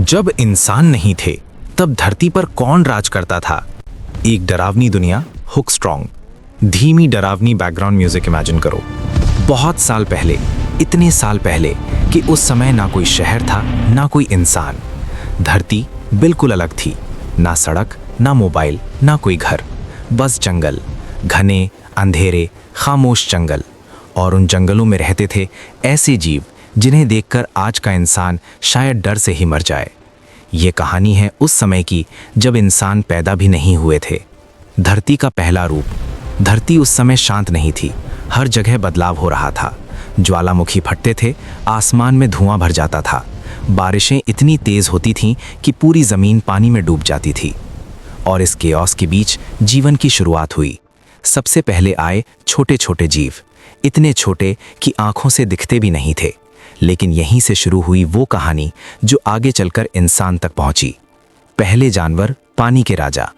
जब इंसान नहीं थे तब धरती पर कौन राज करता था। एक डरावनी दुनिया, हुक स्ट्रॉन्ग। धीमी डरावनी बैकग्राउंड म्यूजिक इमेजिन करो। बहुत साल पहले, इतने साल पहले कि उस समय ना कोई शहर था ना कोई इंसान। धरती बिल्कुल अलग थी। ना सड़क, ना मोबाइल, ना कोई घर, बस जंगल, घने अंधेरे खामोश जंगल। और उन जंगलों में रहते थे ऐसे जीव जिन्हें देखकर आज का इंसान शायद डर से ही मर जाए। ये कहानी है उस समय की जब इंसान पैदा भी नहीं हुए थे। धरती का पहला रूप। धरती उस समय शांत नहीं थी। हर जगह बदलाव हो रहा था। ज्वालामुखी फटते थे, आसमान में धुआं भर जाता था। बारिशें इतनी तेज होती थीं कि पूरी जमीन पानी में डूब जाती थी। और इस केओस के बीच जीवन की शुरुआत हुई। सबसे पहले आए छोटे छोटे जीव, इतने छोटे कि आंखों से दिखते भी नहीं थे। लेकिन यहीं से शुरू हुई वो कहानी जो आगे चलकर इंसान तक पहुंची। पहले जानवर, पानी के राजा।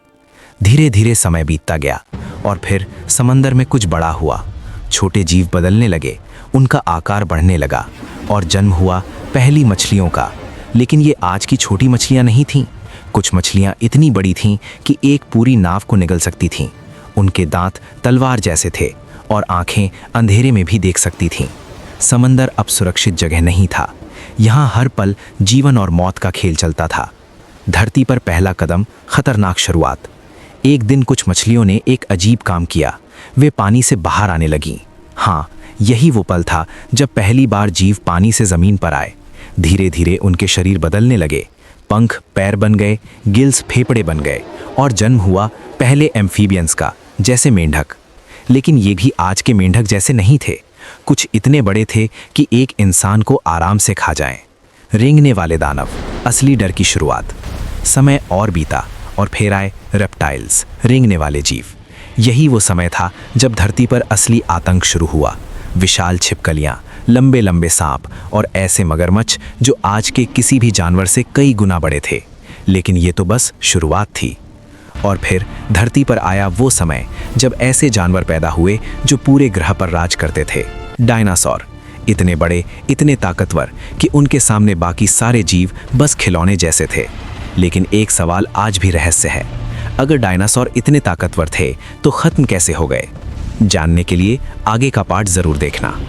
धीरे धीरे समय बीतता गया और फिर समंदर में कुछ बड़ा हुआ। छोटे जीव बदलने लगे, उनका आकार बढ़ने लगा और जन्म हुआ पहली मछलियों का। लेकिन ये आज की छोटी मछलियां नहीं थीं। कुछ मछलियां इतनी बड़ी थीं कि एक पूरी नाव को निगल सकती थीं। उनके दांत तलवार जैसे थे और आंखें अंधेरे में भी देख सकती थीं। समंदर अब सुरक्षित जगह नहीं था। यहाँ हर पल जीवन और मौत का खेल चलता था। धरती पर पहला कदम, खतरनाक शुरुआत। एक दिन कुछ मछलियों ने एक अजीब काम किया। वे पानी से बाहर आने लगीं। हाँ, यही वो पल था जब पहली बार जीव पानी से जमीन पर आए। धीरे धीरे उनके शरीर बदलने लगे। पंख पैर बन गए, गिल्स फेफड़े बन गए और जन्म हुआ पहले एम्फीबियंस का, जैसे मेंढक। लेकिन ये भी आज के मेंढक जैसे नहीं थे। कुछ इतने बड़े थे कि एक इंसान को आराम से खा जाएं। रेंगने वाले दानव, असली डर की शुरुआत। समय और बीता और फिर आए रेप्टाइल्स, रेंगने वाले जीव। यही वो समय था जब धरती पर असली आतंक शुरू हुआ। विशाल छिपकलियां, लंबे लंबे सांप और ऐसे मगरमच्छ जो आज के किसी भी जानवर से कई गुना बड़े थे। लेकिन ये तो बस शुरुआत थी। और फिर धरती पर आया वो समय जब ऐसे जानवर पैदा हुए जो पूरे ग्रह पर राज करते थे। डायनासोर, इतने बड़े, इतने ताकतवर कि उनके सामने बाकी सारे जीव बस खिलौने जैसे थे। लेकिन एक सवाल आज भी रहस्य है। अगर डायनासोर इतने ताकतवर थे तो खत्म कैसे हो गए? जानने के लिए आगे का पार्ट जरूर देखना।